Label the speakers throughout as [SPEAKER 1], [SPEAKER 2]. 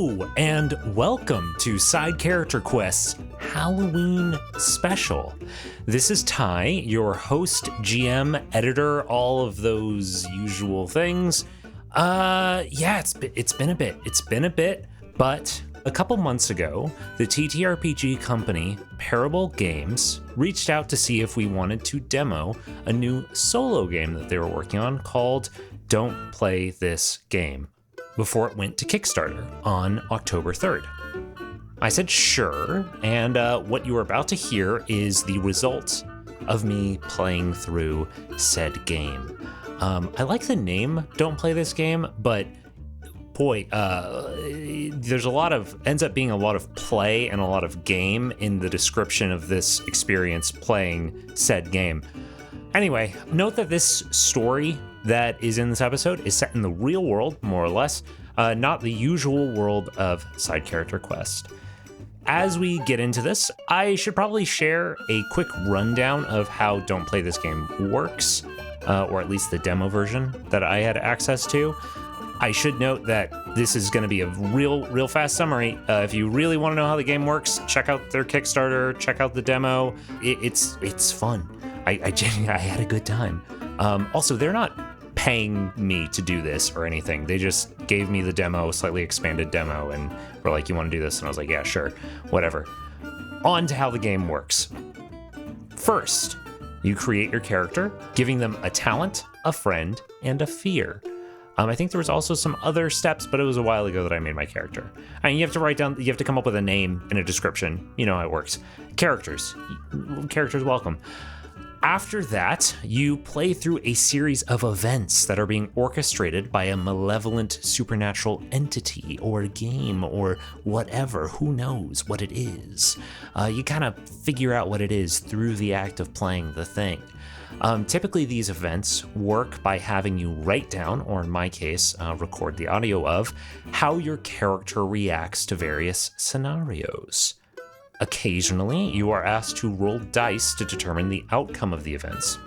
[SPEAKER 1] Hello, and welcome to Side Character Quest's Halloween Special. This is Ty, your host, GM, editor, all of those usual things. It's been a bit, but a couple months ago, the TTRPG company, Parable Games, reached out to see if we wanted to demo a new solo game that they were working on called Don't Play This Game, before it went to Kickstarter on October 3rd. I said sure, and what you are about to hear is the results of me playing through said game. I like the name Don't Play This Game, but boy, ends up being a lot of play and a lot of game in the description of this experience playing said game. Anyway, note that this story that is in this episode is set in the real world, more or less, not the usual world of Side Character Quest. As we get into this, I should probably share a quick rundown of how Don't Play This Game works, or at least the demo version that I had access to. I should note that this is going to be a real fast summary. If you really want to know how the game works, check out their Kickstarter, check out the demo. It's fun. I genuinely had a good time. Also, they're not paying me to do this or anything. They just gave me the demo, slightly expanded demo, and were like, you want to do this? And I was like, yeah, sure, whatever. On to how the game works. First, you create your character, giving them a talent, a friend, and a fear. I think there was also some other steps, but it was a while ago that I made my character. And you have to come up with a name and a description. You know how it works. Characters welcome. After that, you play through a series of events that are being orchestrated by a malevolent supernatural entity or game or whatever. Who knows what it is? You kind of figure out what it is through the act of playing the thing. Typically, these events work by having you write down, or in my case, record the audio of, how your character reacts to various scenarios. Occasionally, you are asked to roll dice to determine the outcome of the events.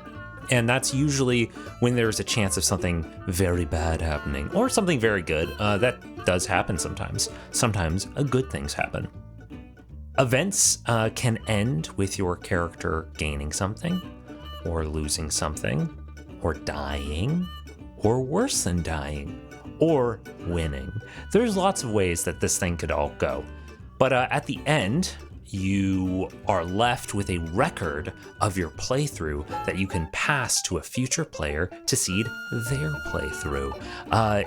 [SPEAKER 1] And that's usually when there's a chance of something very bad happening, or something very good. That does happen sometimes. Sometimes good things happen. Events can end with your character gaining something, or losing something, or dying, or worse than dying, or winning. There's lots of ways that this thing could all go. But at the end, you are left with a record of your playthrough that you can pass to a future player to seed their playthrough.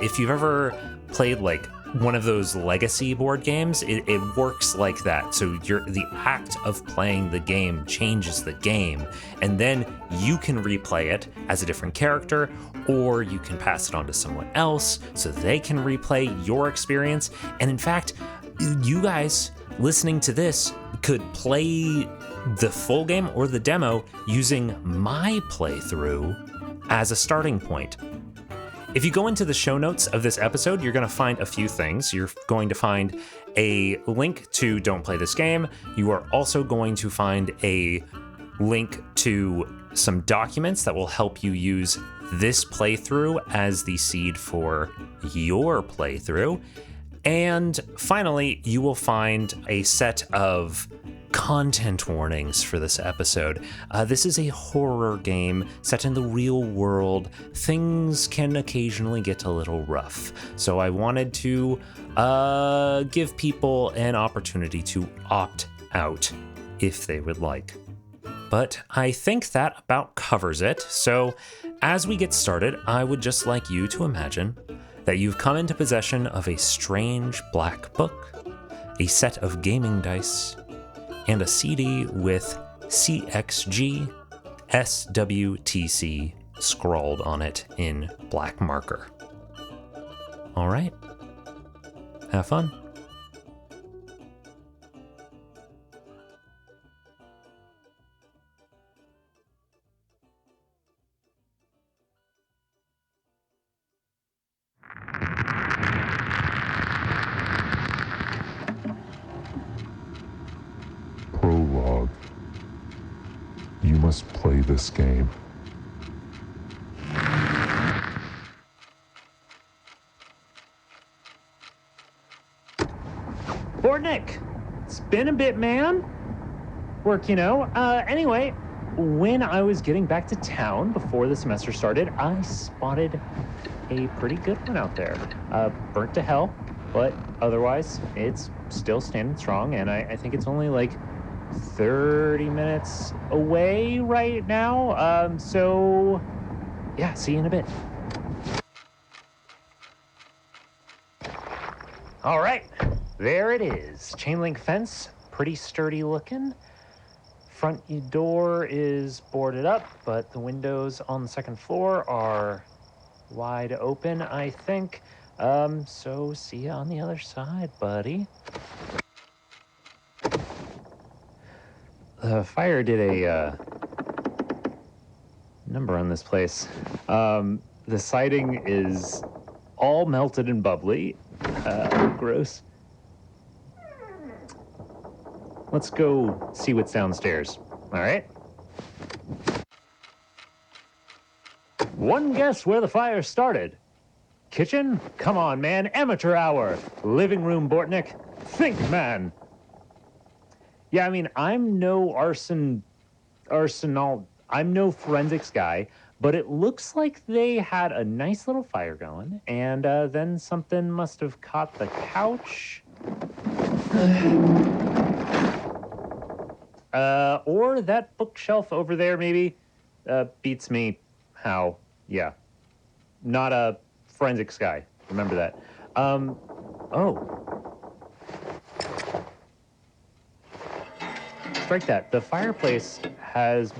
[SPEAKER 1] If you've ever played like one of those legacy board games, it works like that. So the act of playing the game changes the game, and then you can replay it as a different character, or you can pass it on to someone else so they can replay your experience. And in fact, you guys listening to this could play the full game or the demo using my playthrough as a starting point. If you go into the show notes of this episode, you're going to find a few things. You're going to find a link to Don't Play This Game. You are also going to find a link to some documents that will help you use this playthrough as the seed for your playthrough. And finally, you will find a set of content warnings for this episode. This is a horror game set in the real world. Things can occasionally get a little rough. So I wanted to give people an opportunity to opt out if they would like. But I think that about covers it. So as we get started, I would just like you to imagine that you've come into possession of a strange black book, a set of gaming dice, and a CD with CXG SWTC scrawled on it in black marker. All right, have fun.
[SPEAKER 2] Prologue. You must play this game.
[SPEAKER 1] Bortnick, it's been a bit, man. Work, you know. Anyway, when I was getting back to town before the semester started, I spotted a pretty good one out there. Burnt to hell, but otherwise, it's still standing strong, and I think it's only like 30 minutes away right now. So, yeah, see you in a bit. All right, there it is. Chain link fence, pretty sturdy looking. Front door is boarded up, but the windows on the second floor are wide open, I think. So see you on the other side, buddy. The fire did a number on this place. The siding is all melted and bubbly. Gross. Let's go see what's downstairs. All right? One guess where the fire started. Kitchen? Come on, man. Amateur hour. Living room, Bortnick. Think, man. Yeah, I mean, I'm no I'm no forensics guy, but it looks like they had a nice little fire going, and then something must have caught the couch. Or that bookshelf over there, maybe. Beats me how, yeah. Not a forensics guy. Remember that. Oh. Strike that. The fireplace has...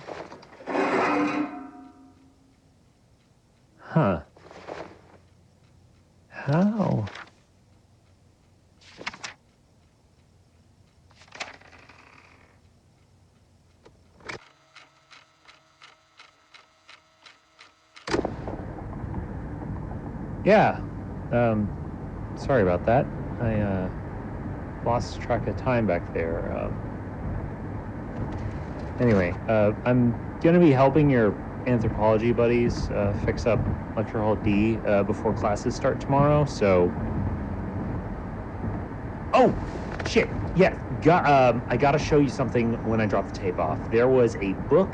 [SPEAKER 1] Huh. How? Yeah. Sorry about that. I lost track of time back there. Anyway, I'm gonna be helping your anthropology buddies fix up lecture hall D before classes start tomorrow, so... Oh, shit, yeah, I gotta show you something when I drop the tape off. There was a book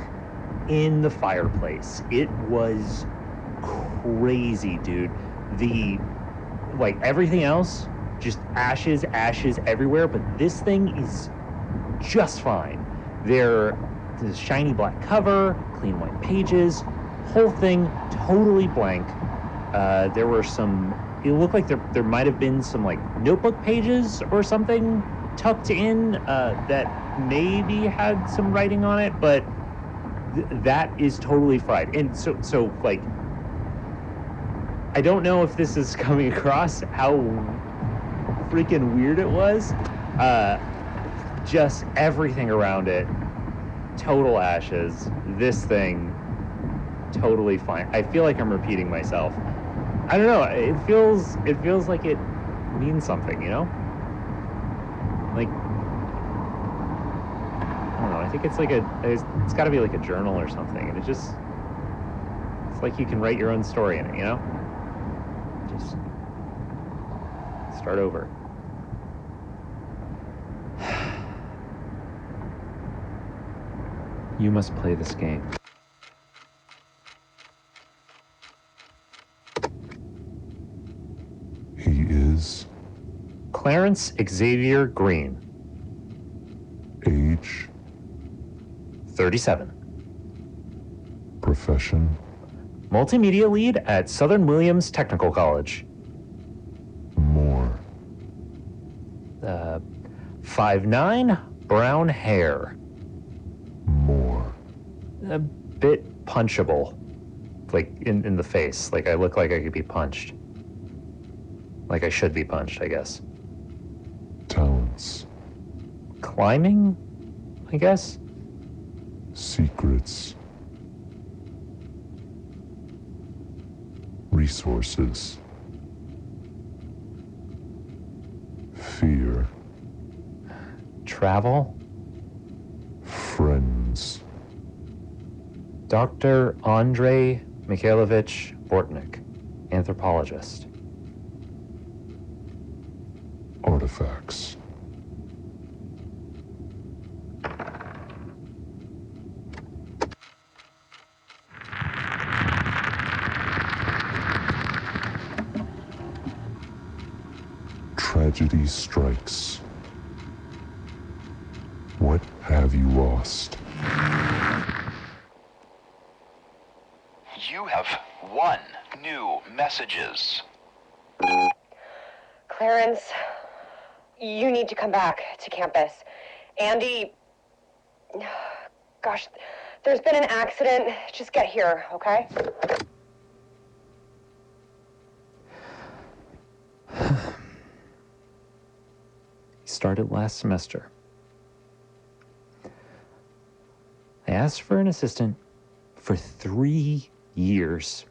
[SPEAKER 1] in the fireplace. It was crazy, dude. Like, everything else, just ashes everywhere, but this thing is just fine. There's a shiny black cover, clean white pages, whole thing totally blank. There were it looked like there might have been some like notebook pages or something tucked in that maybe had some writing on it, but that is totally fried. And so like, I don't know if this is coming across how freaking weird it was. Just everything around it, total ashes. This thing, totally fine. I feel like I'm repeating myself. I don't know. It feels like it means something, you know? Like, I don't know. I think it's like it's got to be like a journal or something. And it's like you can write your own story in it, you know? Just start over. You must play this game.
[SPEAKER 2] He is
[SPEAKER 1] Clarence Xavier Green,
[SPEAKER 2] age,
[SPEAKER 1] 37.
[SPEAKER 2] profession,
[SPEAKER 1] Multimedia lead at Southern Williams Technical College.
[SPEAKER 2] more,
[SPEAKER 1] 5'9", brown hair.
[SPEAKER 2] more,
[SPEAKER 1] A bit punchable. Like, in the face. Like, I look like I could be punched. Like, I should be punched, I guess.
[SPEAKER 2] talents,
[SPEAKER 1] Climbing, I guess?
[SPEAKER 2] secrets, resources, fear,
[SPEAKER 1] Travel.
[SPEAKER 2] friends,
[SPEAKER 1] Dr. Andrei Mikhailovich Bortnick, anthropologist.
[SPEAKER 2] artifacts, Tragedy strikes. What have you lost?
[SPEAKER 3] You have 1 new messages.
[SPEAKER 4] Clarence, you need to come back to campus. Andy, gosh, there's been an accident. Just get here, okay?
[SPEAKER 1] He started last semester. I asked for an assistant for 3 years,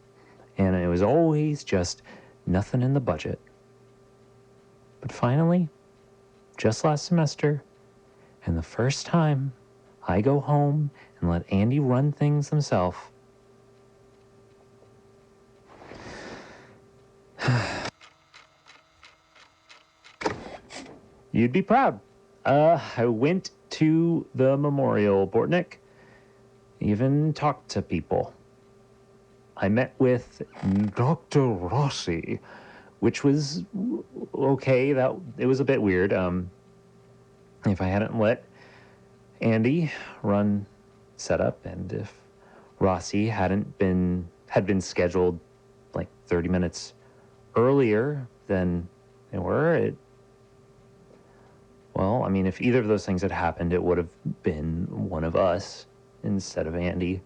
[SPEAKER 1] and it was always just nothing in the budget. But finally, just last semester, and the first time I go home and let Andy run things himself, you'd be proud. I went to the memorial, Bortnick. Even talked to people. I met with Dr. Rossi, which was okay. It was a bit weird. If I hadn't let Andy run setup, and if Rossi had been scheduled like 30 minutes earlier than they were, well, I mean, if either of those things had happened, it would have been one of us instead of Andy.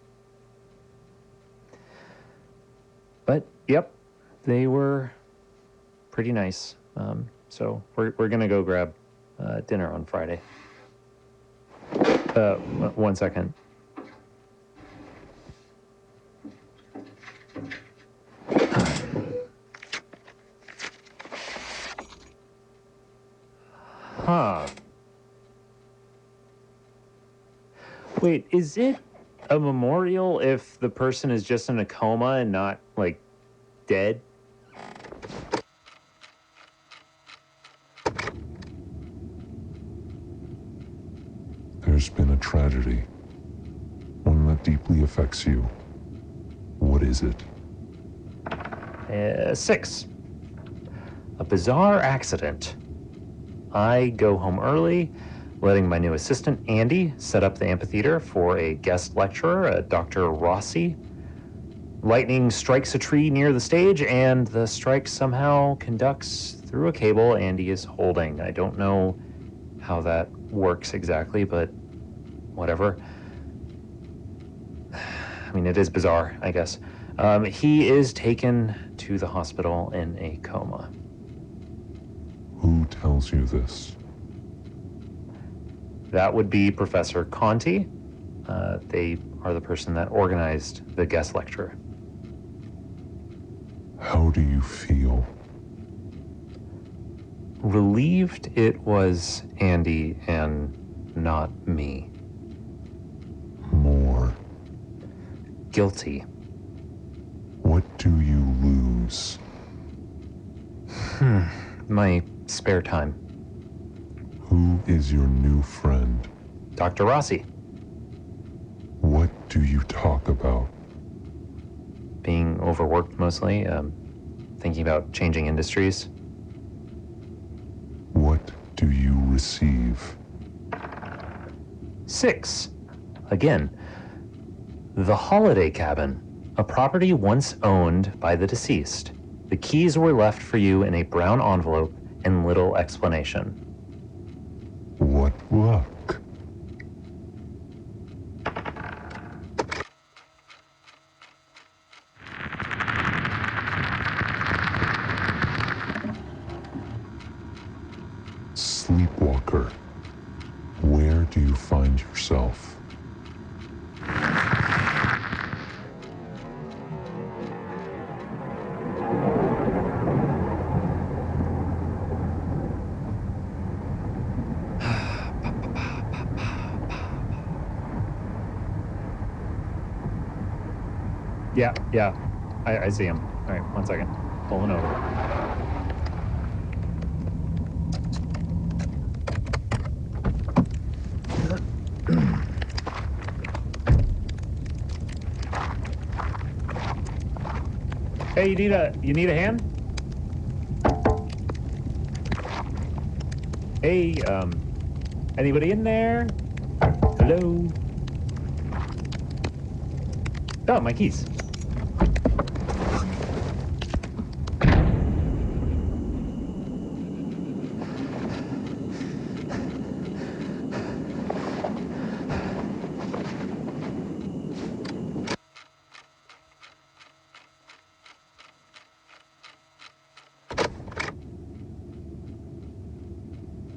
[SPEAKER 1] But, yep, they were pretty nice. So we're going to go grab dinner on Friday. 1 second. Huh. Wait, is it a memorial if the person is just in a coma and not, like, dead?
[SPEAKER 2] There's been a tragedy. One that deeply affects you. What is it?
[SPEAKER 1] 6. A bizarre accident. I go home early, letting my new assistant, Andy, set up the amphitheater for a guest lecturer, Dr. Rossi. Lightning strikes a tree near the stage, and the strike somehow conducts through a cable Andy is holding. I don't know how that works exactly, but whatever. I mean, it is bizarre, I guess. He is taken to the hospital in a coma.
[SPEAKER 2] Who tells you this?
[SPEAKER 1] That would be Professor Conti. They are the person that organized the guest lecture.
[SPEAKER 2] How do you feel?
[SPEAKER 1] Relieved it was Andy and not me.
[SPEAKER 2] More.
[SPEAKER 1] Guilty.
[SPEAKER 2] What do you lose?
[SPEAKER 1] My spare time.
[SPEAKER 2] Who is your new friend?
[SPEAKER 1] Dr. Rossi.
[SPEAKER 2] What do you talk about?
[SPEAKER 1] Being overworked mostly, thinking about changing industries.
[SPEAKER 2] What do you receive?
[SPEAKER 1] 6. Again, the holiday cabin, a property once owned by the deceased. The keys were left for you in a brown envelope and little explanation.
[SPEAKER 2] What luck? Sleepwalker, where do you find yourself?
[SPEAKER 1] Yeah, I see him. All right, 1 second. Pulling over. Hey, you need a hand? Hey, anybody in there? Hello? Oh, my keys.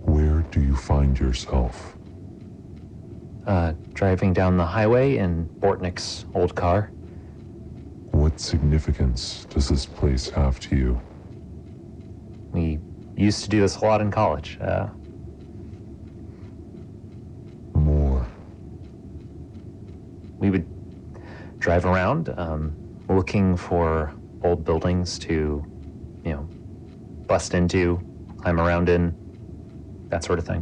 [SPEAKER 2] Where do you find yourself?
[SPEAKER 1] Driving down the highway in Bortnick's old car.
[SPEAKER 2] What significance does this place have to you?
[SPEAKER 1] We used to do this a lot in college.
[SPEAKER 2] More.
[SPEAKER 1] We would drive around, looking for old buildings to, bust into, climb around in, that sort of thing.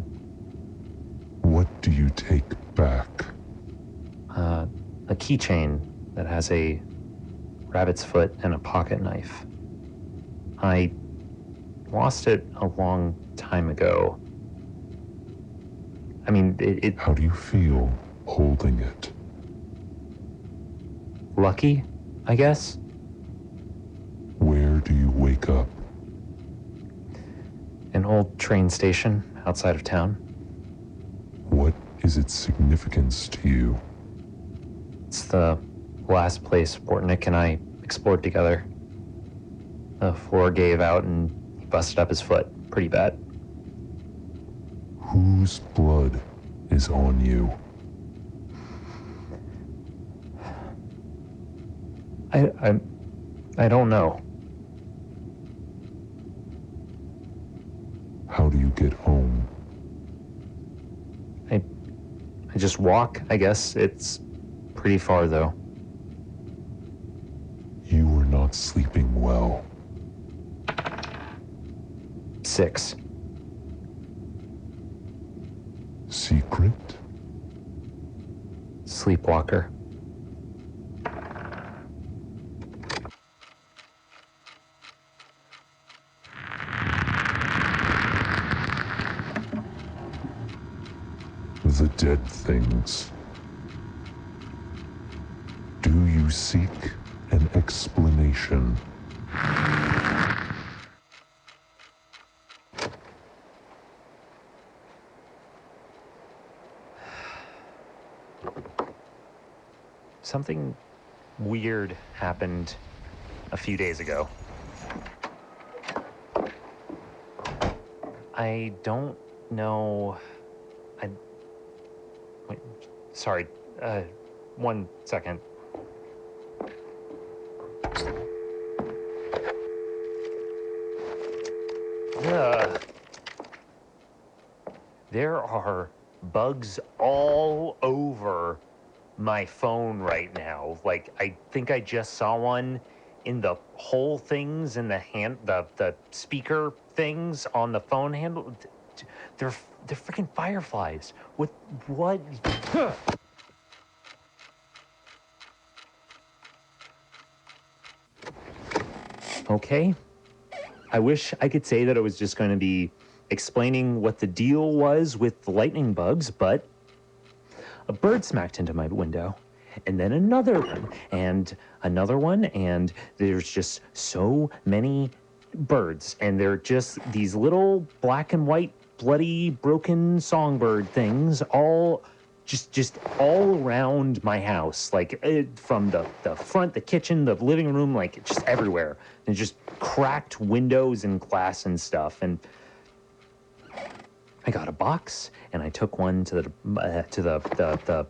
[SPEAKER 2] What do you take back?
[SPEAKER 1] A keychain that has a rabbit's foot and a pocket knife. I lost it a long time ago. I mean, it
[SPEAKER 2] How do you feel holding it?
[SPEAKER 1] lucky, I guess.
[SPEAKER 2] Where do you wake up?
[SPEAKER 1] An old train station outside of town.
[SPEAKER 2] What is its significance to you?
[SPEAKER 1] It's the last place Bortnick and I explored together. The floor gave out and he busted up his foot pretty bad.
[SPEAKER 2] Whose blood is on you?
[SPEAKER 1] I don't know.
[SPEAKER 2] How do you get home?
[SPEAKER 1] I just walk, I guess. It's pretty far, though.
[SPEAKER 2] You are not sleeping well.
[SPEAKER 1] 6.
[SPEAKER 2] Secret?
[SPEAKER 1] Sleepwalker.
[SPEAKER 2] The dead things. Do you seek an explanation?
[SPEAKER 1] Something weird happened a few days ago. I don't know. Wait, sorry. 1 second. There are bugs all over my phone right now. Like, I think I just saw one in the whole things in the speaker things on the phone handle. They're freaking fireflies. What? Okay. I wish I could say that it was just going to be explaining what the deal was with the lightning bugs, but a bird smacked into my window, and then another one, and another one, and there's just so many birds, and they're just these little black and white, bloody, broken songbird things, all just all around my house, like from the front, the kitchen, the living room, like just everywhere, and just cracked windows and glass and stuff. And I got a box and I took one to the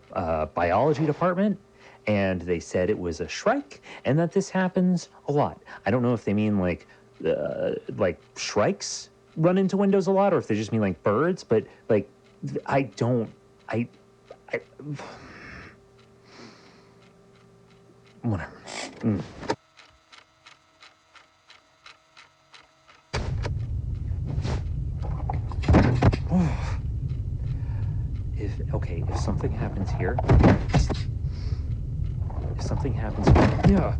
[SPEAKER 1] biology department, and they said it was a shrike and that this happens a lot. I don't know if they mean like shrikes run into windows a lot, or if they just mean like birds, but like I whatever. If something happens here, yeah.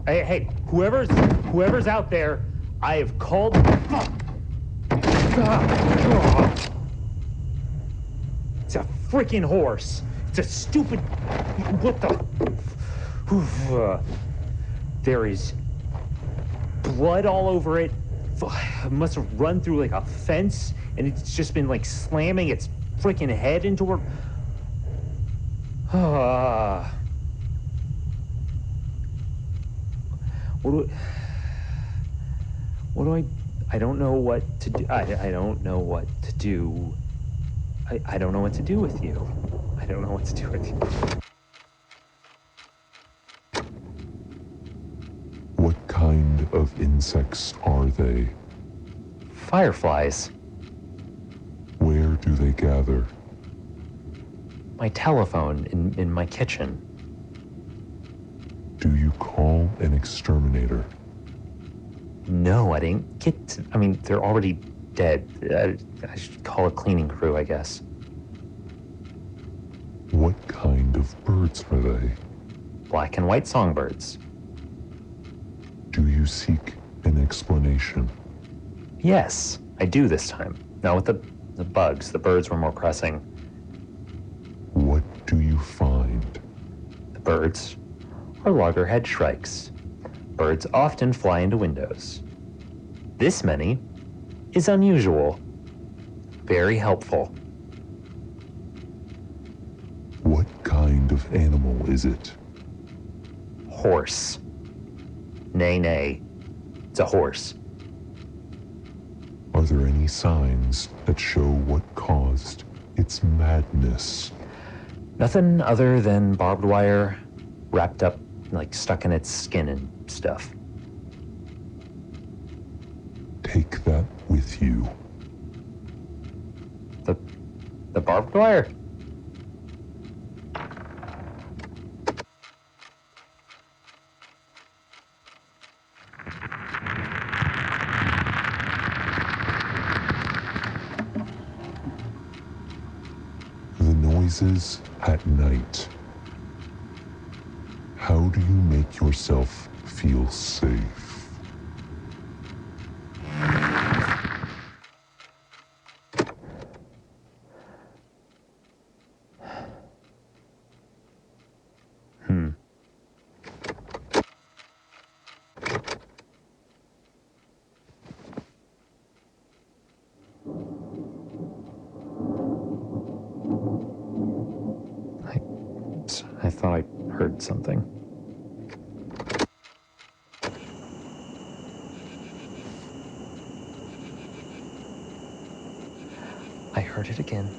[SPEAKER 1] Hey, whoever's out there, I have called. It's a freaking horse. It's a stupid... What the... There is blood all over it. It must have run through like a fence, and it's just been like slamming its freaking head into her. I don't know what to do. I don't know what to do. I don't know what to do with you. I don't know what to do with you.
[SPEAKER 2] What kind of insects are they?
[SPEAKER 1] Fireflies.
[SPEAKER 2] Where do they gather?
[SPEAKER 1] My telephone in my kitchen.
[SPEAKER 2] Do you call an exterminator?
[SPEAKER 1] No, I didn't get to, I mean, they're already dead. I should call a cleaning crew, I guess.
[SPEAKER 2] What kind of birds are they?
[SPEAKER 1] Black and white songbirds.
[SPEAKER 2] Do you seek an explanation?
[SPEAKER 1] Yes, I do this time. Not with the bugs. The birds were more pressing.
[SPEAKER 2] What do you find?
[SPEAKER 1] The birds are loggerhead shrikes. Birds often fly into windows. This many is unusual. Very helpful.
[SPEAKER 2] What kind of animal is it?
[SPEAKER 1] Horse. Nay. It's a horse.
[SPEAKER 2] Are there any signs that show what caused its madness?
[SPEAKER 1] Nothing other than barbed wire wrapped up, like stuck in its skin and stuff.
[SPEAKER 2] Take that with you.
[SPEAKER 1] The barbed wire?
[SPEAKER 2] The noises at night. How do you make yourself feel safe?
[SPEAKER 1] I thought I heard something. I heard it again.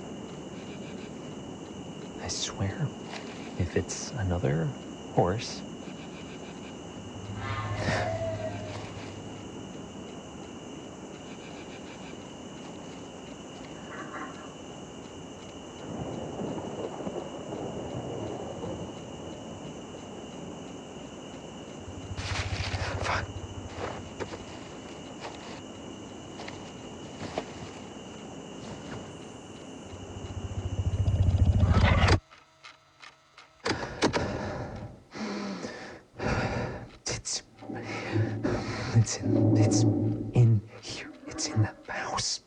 [SPEAKER 1] I swear, if it's another horse. It's in here. It's in the house.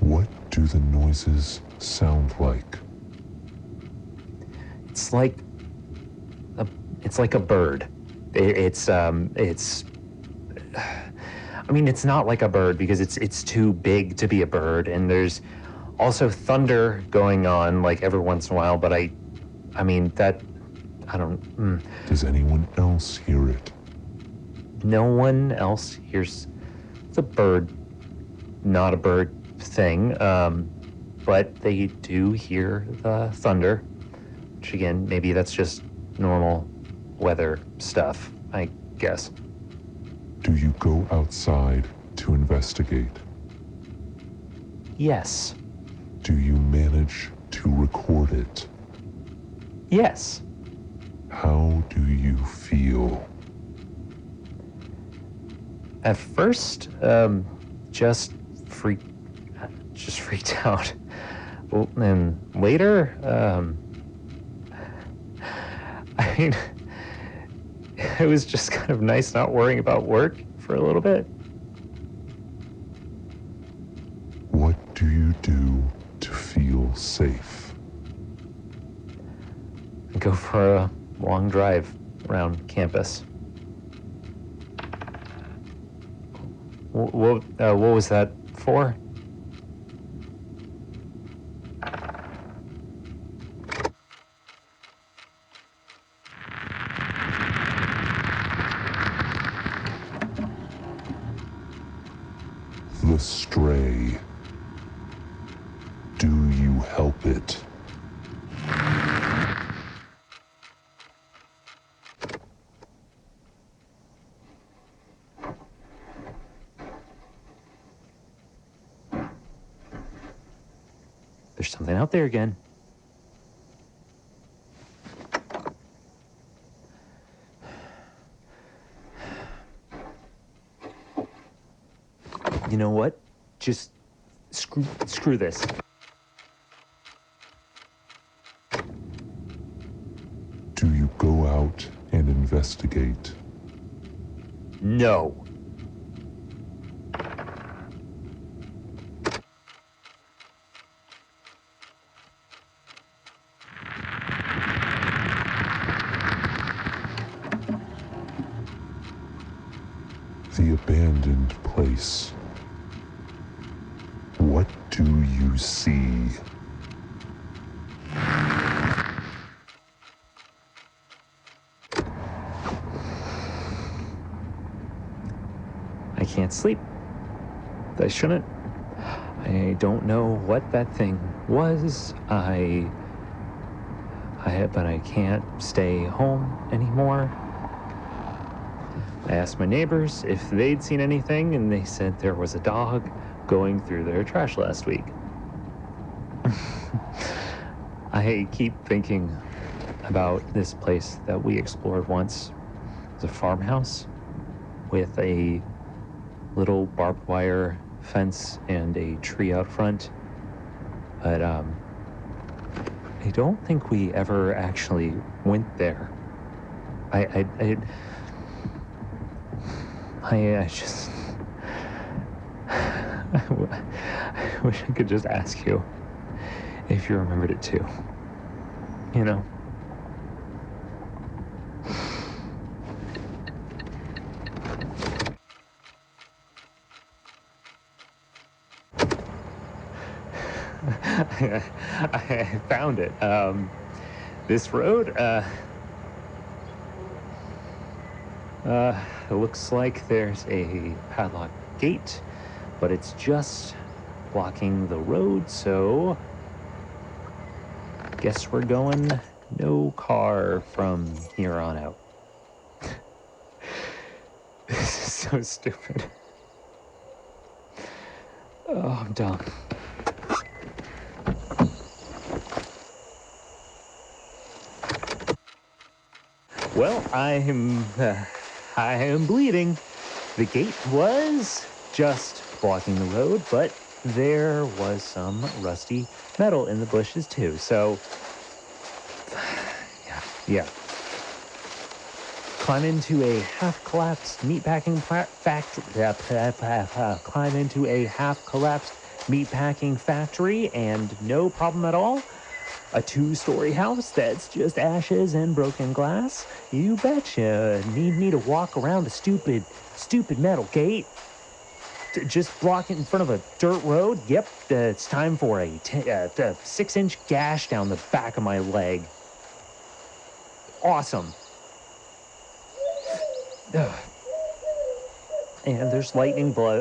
[SPEAKER 2] What do the noises sound like?
[SPEAKER 1] It's like a bird. It's I mean, it's not like a bird because it's too big to be a bird, and there's also thunder going on like every once in a while, but I mean that I don't.
[SPEAKER 2] Does anyone else hear it?
[SPEAKER 1] no one else hears the bird, not a bird thing, but they do hear the thunder, which again, maybe that's just normal weather stuff, I guess.
[SPEAKER 2] Do you go outside to investigate?
[SPEAKER 1] Yes.
[SPEAKER 2] Do you manage to record it?
[SPEAKER 1] Yes.
[SPEAKER 2] How do you feel?
[SPEAKER 1] At first, just freaked out. Well, and later, I mean, it was just kind of nice not worrying about work for a little bit.
[SPEAKER 2] What do you do to feel safe?
[SPEAKER 1] I go for a long drive around campus. What was that for?
[SPEAKER 2] The stray. Do you help it?
[SPEAKER 1] There's something out there again. You know what? Just screw this.
[SPEAKER 2] Do you go out and investigate?
[SPEAKER 1] No.
[SPEAKER 2] The abandoned place. What do you see?
[SPEAKER 1] I can't sleep. I shouldn't. I don't know what that thing was. But I can't stay home anymore. I asked my neighbors if they'd seen anything, and they said there was a dog going through their trash last week. I keep thinking about this place that we explored once. It's a farmhouse with a little barbed wire fence and a tree out front. But I don't think we ever actually went there. I just I wish I could just ask you if you remembered it too. You know? I found it. This road, it looks like there's a padlock gate, but it's just blocking the road, so guess we're going no car from here on out. This is so stupid. Oh, I'm dumb. Well, I am bleeding. The gate was just blocking the road, but there was some rusty metal in the bushes too. So, yeah. Climb into a half-collapsed meatpacking climb into a half-collapsed meatpacking factory, and no problem at all. A 2-story house that's just ashes and broken glass? You betcha. Need me to walk around a stupid metal gate? Just block it in front of a dirt road? Yep, it's time for a 6-inch gash down the back of my leg. Awesome. Ugh. And there's lightning bugs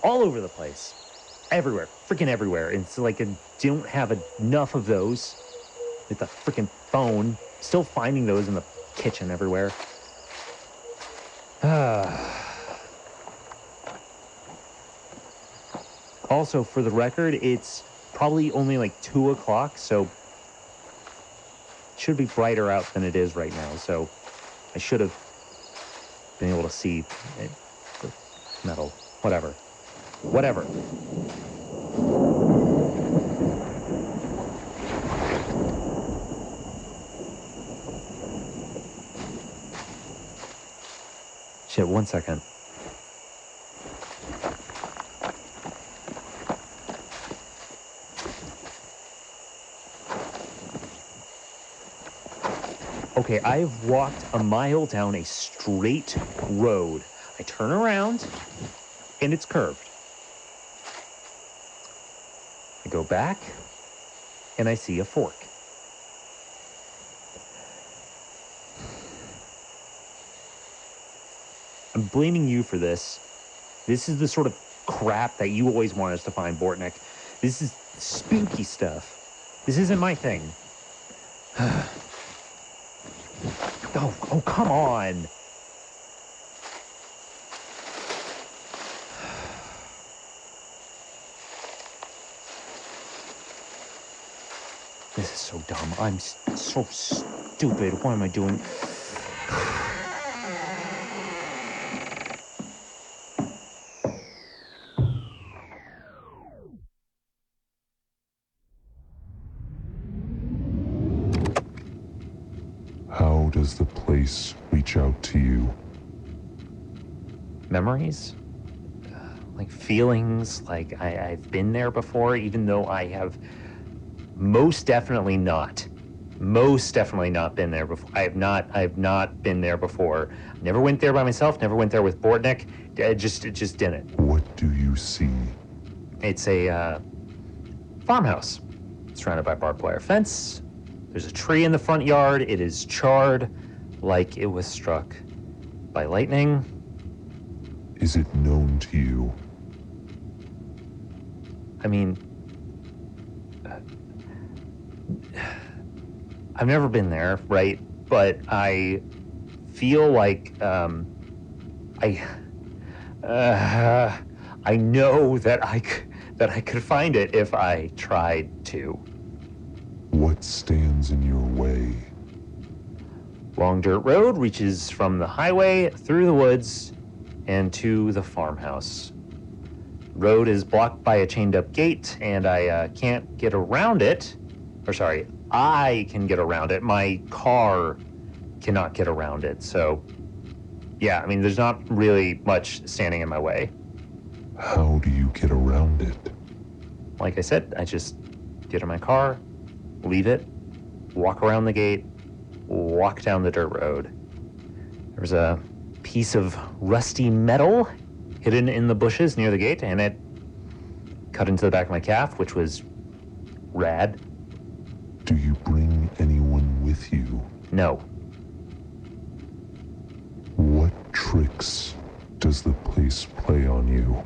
[SPEAKER 1] all over the place. Everywhere, freaking everywhere. And it's like I don't have enough of those with the freaking phone. Still finding those in the kitchen everywhere. Also, for the record, it's probably only like 2 o'clock, so it should be brighter out than it is right now. So I should have been able to see it, the metal, whatever. Shit, 1 second. Okay, I've walked a mile down a straight road. I turn around, and it's curved. I go back, and I see a fork. I'm blaming you for this. This is the sort of crap that you always want us to find, Bortnick. This is spooky stuff. This isn't my thing. Oh, come on. This is so dumb. I'm so stupid. What am I doing?
[SPEAKER 2] How does the place reach out to you?
[SPEAKER 1] Memories? Like feelings, like I've been there before, even though I have most definitely not been there before. I have not been there before. Never went there by myself, never went there with Bortnick. It just didn't.
[SPEAKER 2] What do you see?
[SPEAKER 1] It's a farmhouse surrounded by barbed wire fence. There's a tree in the front yard. It is charred like it was struck by lightning.
[SPEAKER 2] Is it known to you?
[SPEAKER 1] I mean, I've never been there, right? But I feel like I know that I could find it if I tried to.
[SPEAKER 2] What stands in your way?
[SPEAKER 1] Long dirt road reaches from the highway through the woods and to the farmhouse. Road is blocked by a chained up gate, and I can't get around it. Or sorry, I can get around it. My car cannot get around it. So, yeah, I mean, there's not really much standing in my way.
[SPEAKER 2] How do you get around it?
[SPEAKER 1] Like I said, I just get in my car, leave it, walk around the gate, walk down the dirt road. There's a piece of rusty metal hidden in the bushes near the gate, and it cut into the back of my calf, which was rad.
[SPEAKER 2] Do you bring anyone with you?
[SPEAKER 1] No.
[SPEAKER 2] What tricks does the place play on you?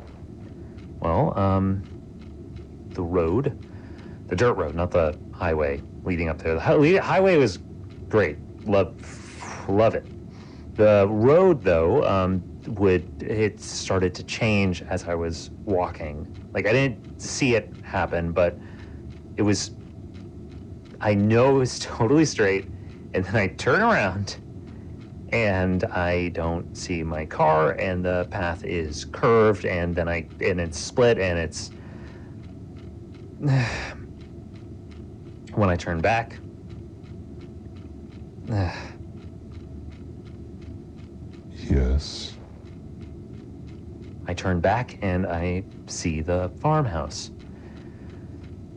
[SPEAKER 1] Well, the road, the dirt road, not the highway leading up there. The highway was great. Love it. The road, though, it started to change as I was walking. Like, I didn't see it happen, but I know it was totally straight, and then I turn around, and I don't see my car, and the path is curved, and then it's split, and it's... When I turn back...
[SPEAKER 2] Yes.
[SPEAKER 1] I turn back and I see the farmhouse.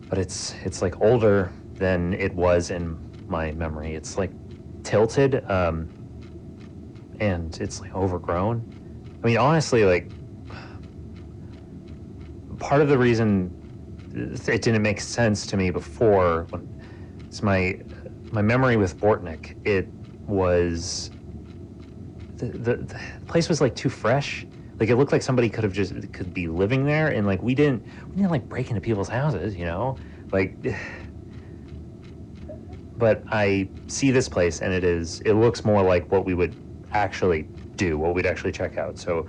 [SPEAKER 1] But it's like older than it was in my memory. It's like tilted, and it's like overgrown. I mean, honestly, like part of the reason it didn't make sense to me before, it's my memory with Bortnick. It was the place was like too fresh. Like it looked like somebody could be living there, and like we didn't like break into people's houses, you know, like. But I see this place, and it looks more like what we would actually do, what we'd actually check out. So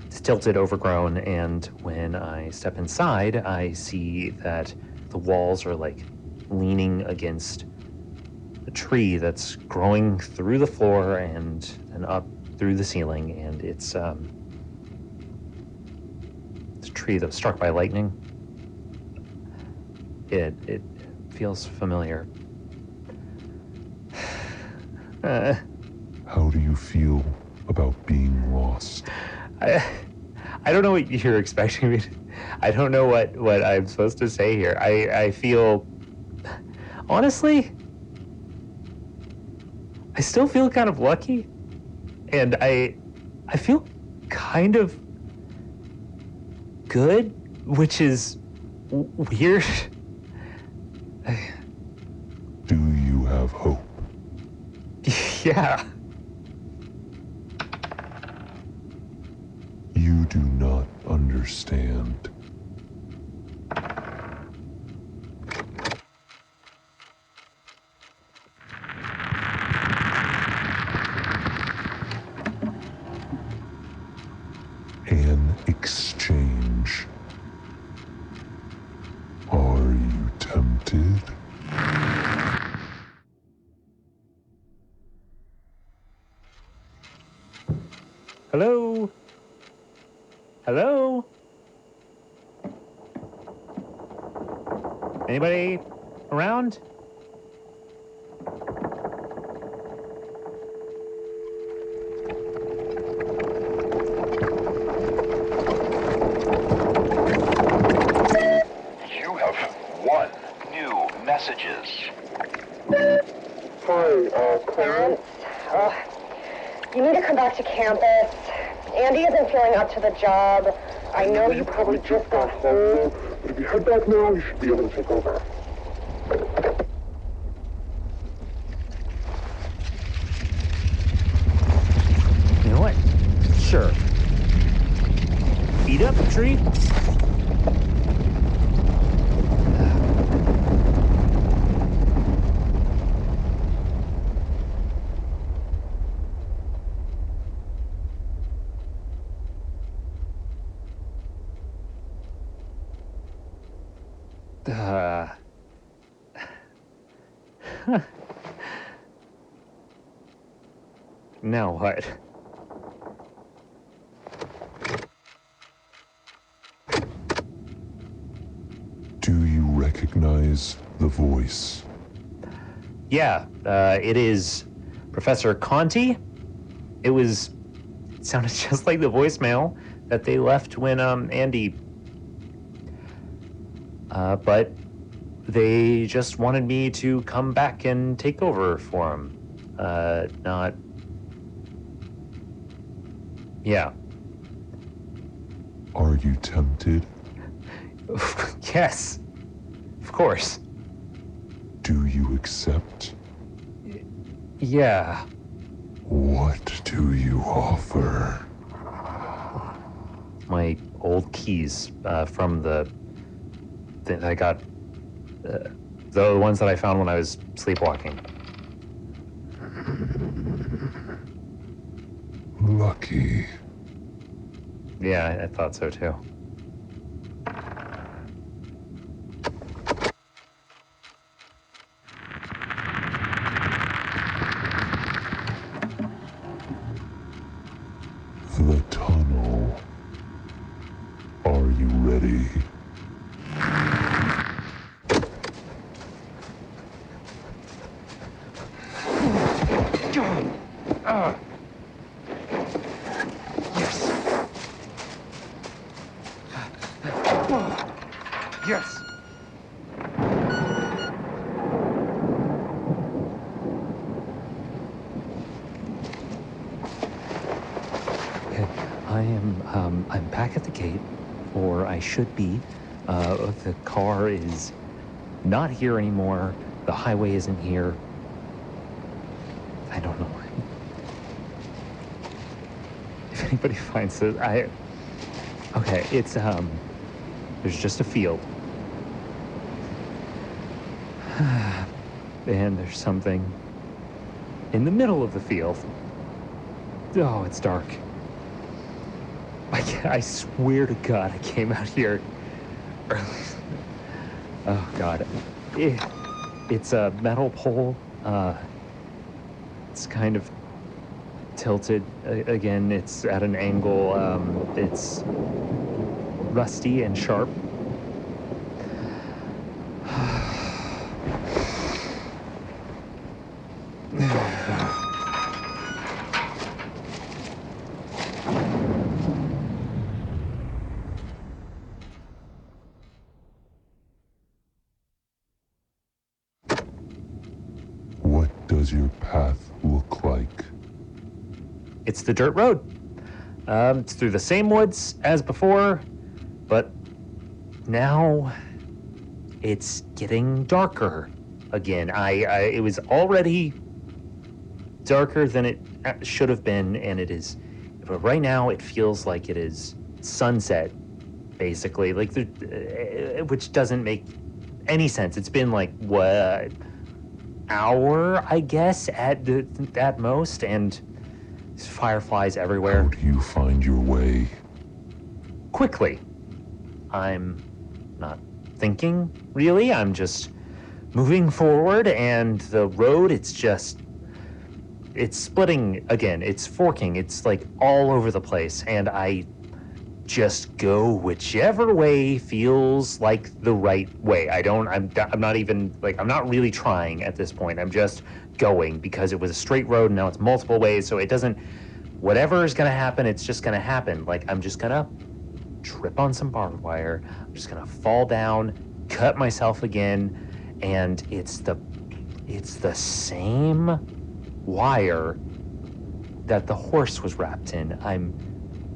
[SPEAKER 1] it's tilted, overgrown, and when I step inside, I see that the walls are like leaning against a tree that's growing through the floor and up through the ceiling, and it's a tree that was struck by lightning. It feels familiar.
[SPEAKER 2] How do you feel about being lost?
[SPEAKER 1] I don't know what you're expecting me to. I don't know what I'm supposed to say here. I feel, honestly, I still feel kind of lucky, and I feel kind of good, which is weird.
[SPEAKER 2] Do you have hope?
[SPEAKER 1] Yeah.
[SPEAKER 2] You do not understand. An exchange. Are you tempted?
[SPEAKER 1] Hello? Hello? Anybody around?
[SPEAKER 3] You have 1 new messages.
[SPEAKER 4] Hi, Clarence. You need to come back to campus. Andy isn't feeling up to the job. I know you probably just got home, but if you head back now, you should be able to take over.
[SPEAKER 1] You know what? Sure. Beat up the tree? Now what?
[SPEAKER 2] Do you recognize the voice?
[SPEAKER 1] Yeah, it is Professor Conti. It sounded just like the voicemail that they left when Andy. But they just wanted me to come back and take over for him. Not. Yeah.
[SPEAKER 2] Are you tempted?
[SPEAKER 1] Yes, of course.
[SPEAKER 2] Do you accept?
[SPEAKER 1] Yeah.
[SPEAKER 2] What do you offer?
[SPEAKER 1] My old keys from that I got, the ones that I found when I was sleepwalking.
[SPEAKER 2] Lucky.
[SPEAKER 1] Yeah, I thought so too.
[SPEAKER 2] The tunnel. Are you ready?
[SPEAKER 1] Yes. Okay, I'm back at the gate, or I should be. The car is not here anymore. The highway isn't here. I don't know. anybody finds it, okay, it's, there's just a field. And there's something in the middle of the field. Oh, it's dark. I swear to God, I came out here early. Oh, God. It's a metal pole. It's kind of tilted. Again, it's at an angle. It's rusty and sharp.
[SPEAKER 2] What does your path look like?
[SPEAKER 1] It's the dirt road. It's through the same woods as before, but now it's getting darker again. It was already darker than it should have been, and it is. But right now, it feels like it is sunset, basically. Like, which doesn't make any sense. It's been like what, hour, I guess, at most, and there's fireflies everywhere.
[SPEAKER 2] How do you find your way?
[SPEAKER 1] Quickly. I'm not thinking, really. I'm just moving forward, and the road, it's splitting again. It's forking. It's like all over the place, and I just go whichever way feels like the right way. I'm not even, like, I'm not really trying at this point. I'm just going because it was a straight road, and now it's multiple ways, so it doesn't, whatever is gonna happen, it's just gonna happen. Like, I'm just gonna trip on some barbed wire. I'm just gonna fall down, cut myself again, and it's the same wire that the horse was wrapped in. I'm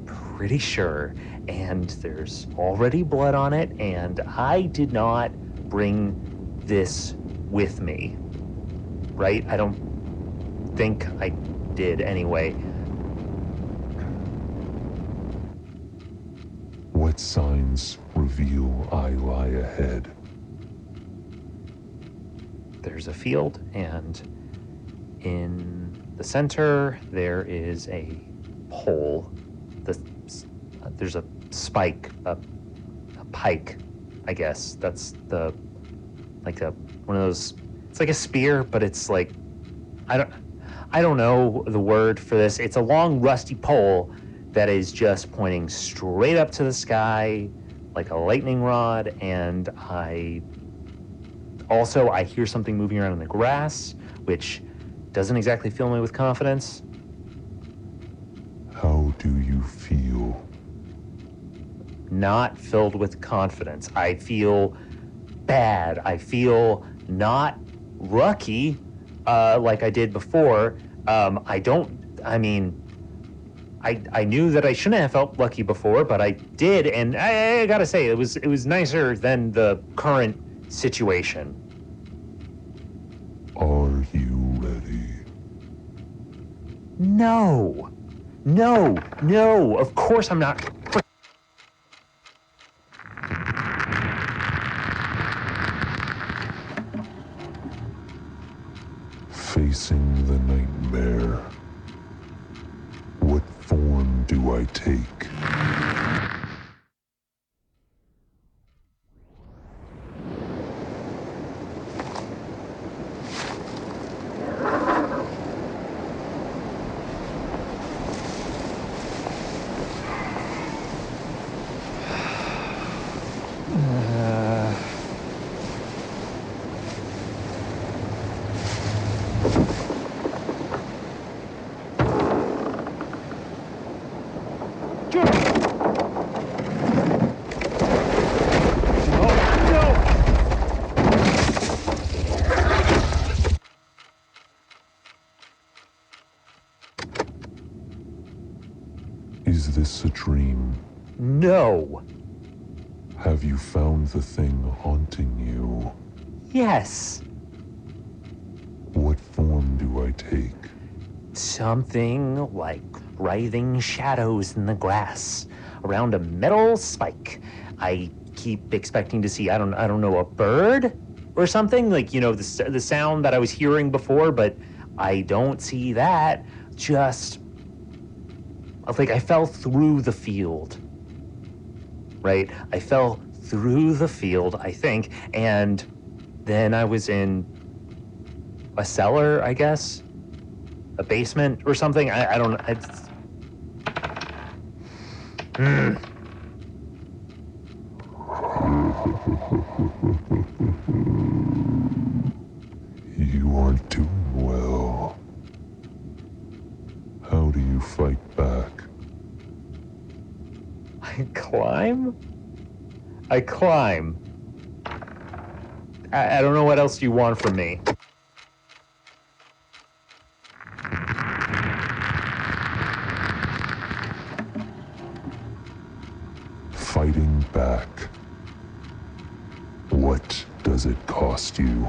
[SPEAKER 1] pretty sure, and there's already blood on it, and I did not bring this with me, right? I don't think I did anyway.
[SPEAKER 2] What signs reveal I lie ahead?
[SPEAKER 1] There's a field, and in the center there is a pole. There's a spike, a pike, I guess. That's one of those. It's like a spear, but it's like, I don't know the word for this. It's a long rusty pole that is just pointing straight up to the sky like a lightning rod, and I hear something moving around in the grass, which doesn't exactly fill me with confidence.
[SPEAKER 2] How do you feel?
[SPEAKER 1] Not filled with confidence. I feel bad. I feel not lucky like I did before. I knew that I shouldn't have felt lucky before, but I did, and I gotta say, it was nicer than the current situation.
[SPEAKER 2] Are you ready?
[SPEAKER 1] No, of course I'm not.
[SPEAKER 2] Facing the nightmare. What form do I take? Is this a dream?
[SPEAKER 1] No.
[SPEAKER 2] Have you found the thing haunting you?
[SPEAKER 1] Yes.
[SPEAKER 2] What form do I take?
[SPEAKER 1] Something like writhing shadows in the grass around a metal spike. I keep expecting to see, I don't know, a bird or something, like, you know, the sound that I was hearing before, but I don't see that. Just like I fell through the field, right? I fell through the field, I think, and then I was in a cellar, I guess, a basement or something. I don't know.
[SPEAKER 2] You aren't doing well. How do you fight back?
[SPEAKER 1] I climb. I don't know what else you want from me.
[SPEAKER 2] Fighting back. What does it cost you?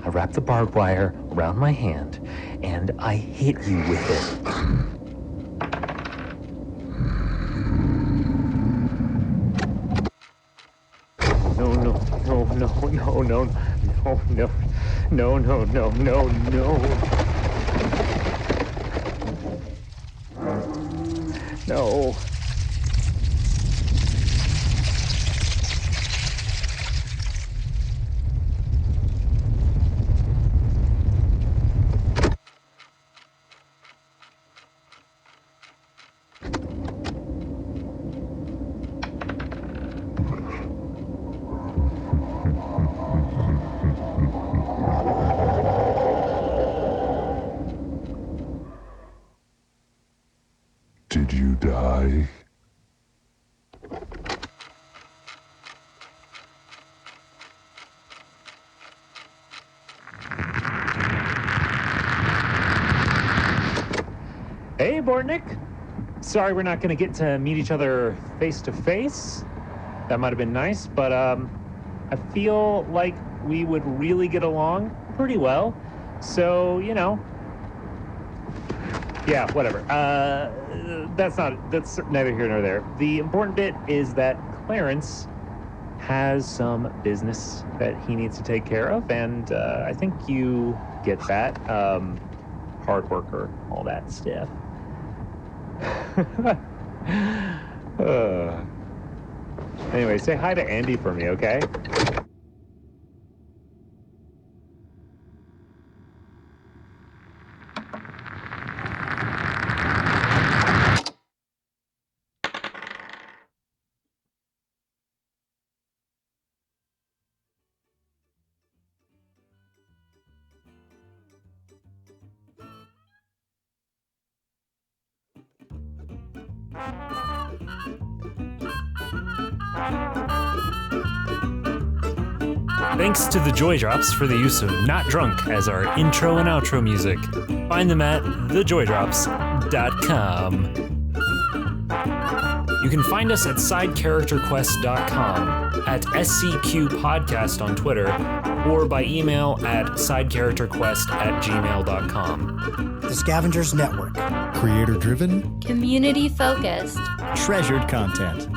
[SPEAKER 1] I wrapped the barbed wire around my hand, and I hit you with it. No. No.
[SPEAKER 2] Did you die?
[SPEAKER 1] Hey, Bortnick. Sorry we're not going to get to meet each other face to face. That might have been nice, but I feel like we would really get along pretty well. So, you know. Yeah, whatever. That's neither here nor there. The important bit is that Clarence has some business that he needs to take care of, and I think you get that. Hard worker, all that stuff. Anyway, say hi to Andy for me, okay? Thanks to the Joy Drops for the use of Not Drunk as our intro and outro music. Find them at thejoydrops.com. You can find us at sidecharacterquest.com, at SCQ Podcast on Twitter, or by email at sidecharacterquest@gmail.com.
[SPEAKER 5] The Scavengers Network.
[SPEAKER 6] Creator-driven,
[SPEAKER 7] Community focused.
[SPEAKER 6] treasured content.